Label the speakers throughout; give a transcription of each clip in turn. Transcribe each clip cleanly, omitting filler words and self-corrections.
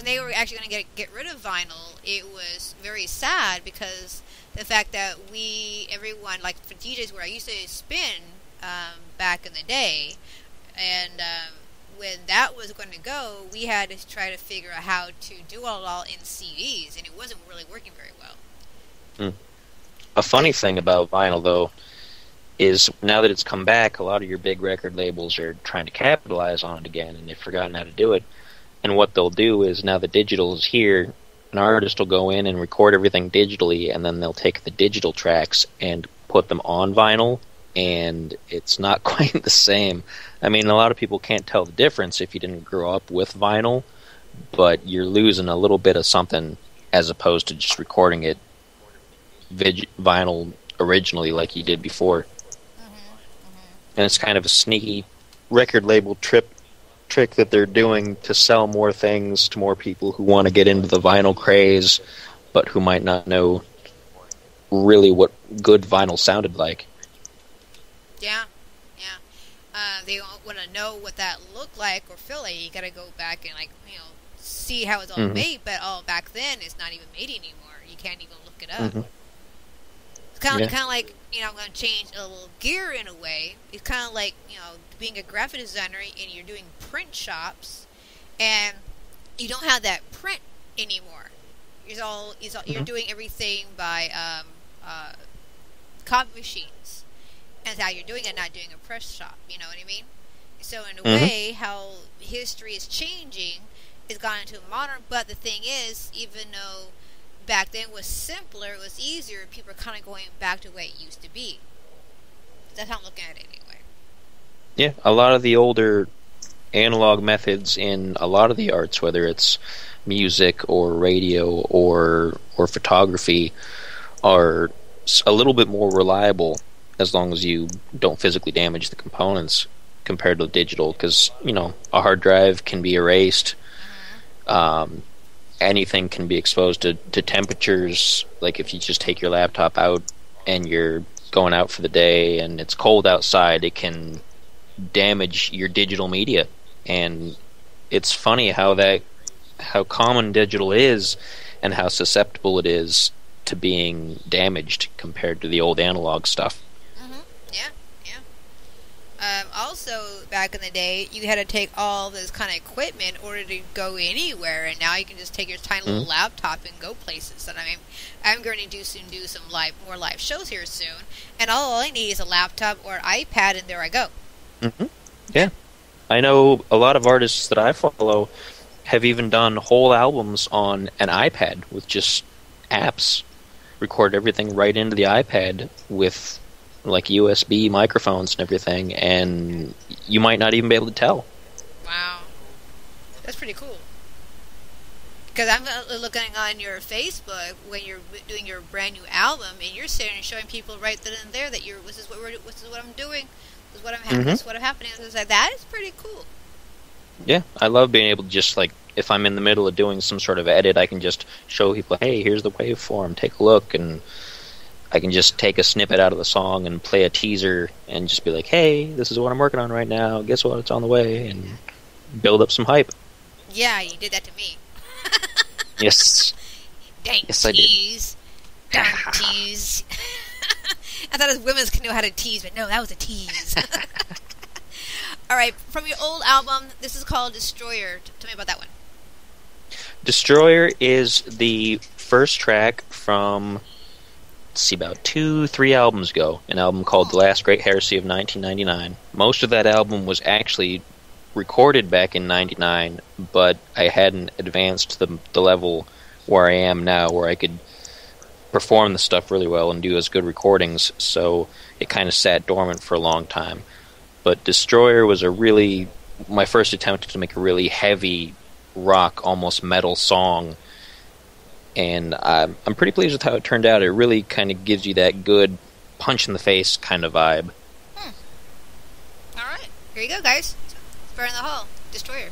Speaker 1: when they were actually going to get rid of vinyl, it was very sad because the fact that everyone, like for DJs where I used to spin back in the day, and when that was going to go, we had to try to figure out how to do it all in CDs, and it wasn't really working very well.
Speaker 2: A funny thing about vinyl, though, is now that it's come back, a lot of your big record labels are trying to capitalize on it again, and they've forgotten how to do it. And what they'll do is, now that digital is here, an artist will go in and record everything digitally, and then they'll take the digital tracks and put them on vinyl, and it's not quite the same. I mean, a lot of people can't tell the difference if you didn't grow up with vinyl, but you're losing a little bit of something as opposed to just recording it vinyl originally like you did before. And it's kind of a sneaky record label trick that they're doing to sell more things to more people who want to get into the vinyl craze, but who might not know really what good vinyl sounded like.
Speaker 1: Yeah. They want to know what that looked like or feel like. You got to go back and see how it's all made. But back then it's not even made anymore. You can't even look it up. It's kind of like, I'm going to change a little gear in a way. It's kind of like, being a graphic designer and you're doing print shops and you don't have that print anymore. You're doing everything by copy machines. And that's how you're doing it, not doing a press shop. You know what I mean? So in a way, how history is changing is gone into modern. But the thing is, even though back then was simpler, it was easier, people are kind of going back to the way it used to be. That's how I'm looking at it anyway.
Speaker 2: Yeah, a lot of the older analog methods in a lot of the arts, whether it's music or radio or photography, are a little bit more reliable as long as you don't physically damage the components compared to digital, because a hard drive can be erased. Anything can be exposed to temperatures. Like if you just take your laptop out and you're going out for the day and it's cold outside, it can damage your digital media. And it's funny how common digital is and how susceptible it is to being damaged compared to the old analog stuff.
Speaker 1: Also, back in the day, you had to take all this kind of equipment in order to go anywhere, and now you can just take your tiny little laptop and go places. And I'm going to do some more live shows here soon, and all I need is a laptop or iPad, and there I go.
Speaker 2: Yeah, I know a lot of artists that I follow have even done whole albums on an iPad with just apps, record everything right into the iPad with like USB microphones and everything, and you might not even be able to tell.
Speaker 1: Wow. That's pretty cool. Because I'm looking on your Facebook when you're doing your brand new album, and you're sitting and showing people right then and there that this is what I'm doing, this is what I'm happening. So it's like, that is pretty cool.
Speaker 2: Yeah, I love being able to just, like, if I'm in the middle of doing some sort of edit, I can just show people, hey, here's the waveform, take a look, and I can just take a snippet out of the song and play a teaser and just be like, hey, this is what I'm working on right now, guess what, it's on the way, and build up some hype.
Speaker 1: Yeah, you did that to me.
Speaker 2: Yes.
Speaker 1: Dang
Speaker 2: yes,
Speaker 1: tease. Dang tease. I thought us women could know how to tease, but no, that was a tease. Alright, from your old album, this is called Destroyer. Tell me about that one.
Speaker 2: Destroyer is the first track from, about 2-3 albums ago, an album called The Last Great Heresy of 1999. Most of that album was actually recorded back in 99, but I hadn't advanced to the level where I am now, where I could perform the stuff really well and do as good recordings, so it kind of sat dormant for a long time. But Destroyer was my first attempt to make a really heavy rock, almost metal song, and I'm pretty pleased with how it turned out. It really kind of gives you that good punch-in-the-face kind of vibe.
Speaker 1: Alright, here you go, guys. SPIDERintheHALL, Destroyer.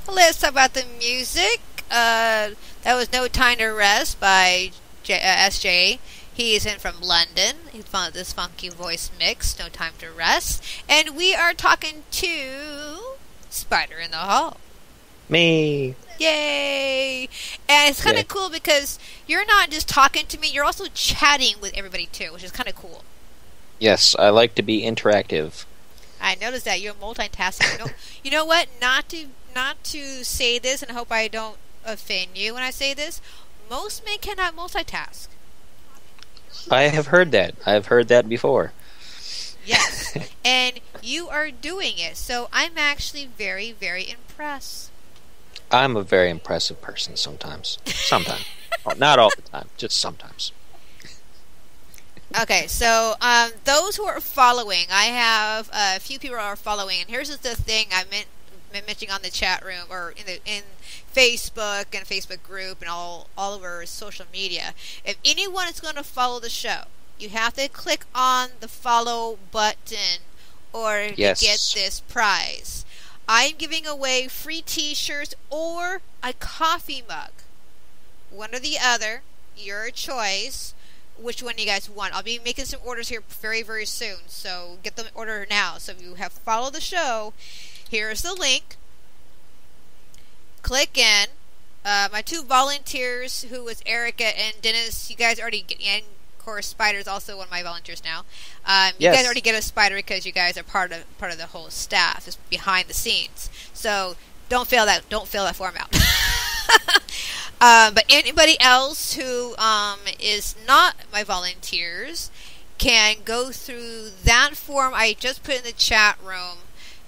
Speaker 1: Let's talk about the music. That was No Time to Rest by SJ. He is in from London. He found this funky voice mix, No Time to Rest. And we are talking to Spider in the Hall.
Speaker 2: Me.
Speaker 1: Yay! And it's kind of cool because you're not just talking to me, you're also chatting with everybody too, which is kind of cool.
Speaker 2: Yes, I like to be interactive.
Speaker 1: I noticed that you're multitasking. You know what? Not to say this, and I hope I don't offend you when I say this. Most men cannot multitask.
Speaker 2: I have heard that. I've heard that before.
Speaker 1: Yes, and you are doing it. So I'm actually very, very impressed.
Speaker 2: I'm a very impressive person sometimes. Sometimes. Not all the time, just sometimes.
Speaker 1: Okay, so those who are following, I have a few people who are following, and here's the thing I meant mentioning on the chat room or in Facebook and Facebook group and all over social media. If anyone is going to follow the show, you have to click on the follow button or to get this prize. I'm giving away free t-shirts or a coffee mug. One or the other, your choice. Which one you guys want? I'll be making some orders here very, very soon, so get them ordered now. So if you have followed the show, here's the link. Click in. My two volunteers, who was Erica and Dennis, you guys already get in. Of course, Spider's also one of my volunteers now. You guys already get a Spider because you guys are part of the whole staff, just behind the scenes. So don't fill that form out. But anybody else who is not my volunteers can go through that form I just put in the chat room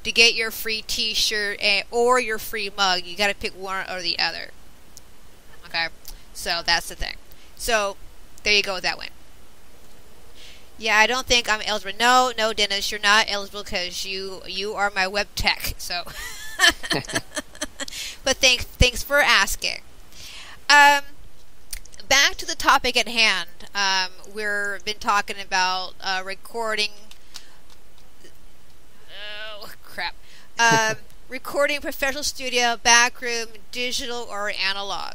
Speaker 1: to get your free t-shirt or your free mug. You got to pick one or the other. Okay? So that's the thing. So there you go with that one. Yeah, I don't think I'm eligible. No, Dennis, you're not eligible because you are my web tech. So, but thanks for asking. Back to the topic at hand. We've been talking about recording. Oh crap! Recording professional studio, backroom, digital or analog.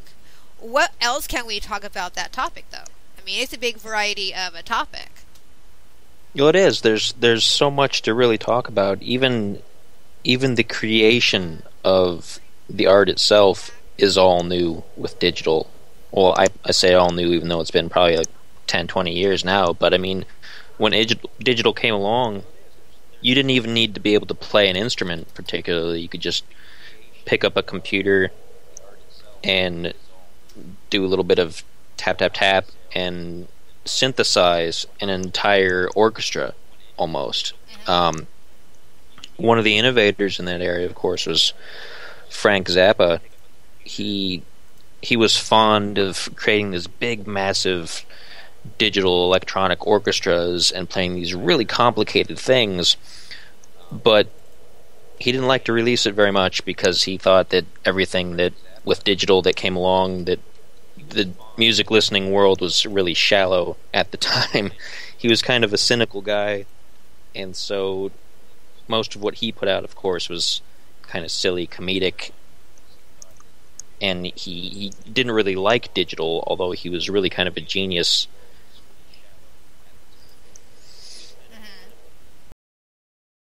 Speaker 1: What else can we talk about that topic, though? I mean, it's a big variety of a topic.
Speaker 2: Well, it is. There's so much to really talk about. Even the creation of the art itself is all new with digital. Well, I say all new, even though it's been probably like 10, 20 years now. But I mean, when digital came along, you didn't even need to be able to play an instrument particularly. You could just pick up a computer and do a little bit of tap, tap, tap, and synthesize an entire orchestra, almost. One of the innovators in that area, of course, was Frank Zappa. He was fond of creating these big, massive digital electronic orchestras and playing these really complicated things, but he didn't like to release it very much because he thought that everything that with digital that came along, that the music listening world was really shallow at the time. He was kind of a cynical guy, and so most of what he put out, of course, was kind of silly, comedic, and he didn't really like digital, although he was really kind of a genius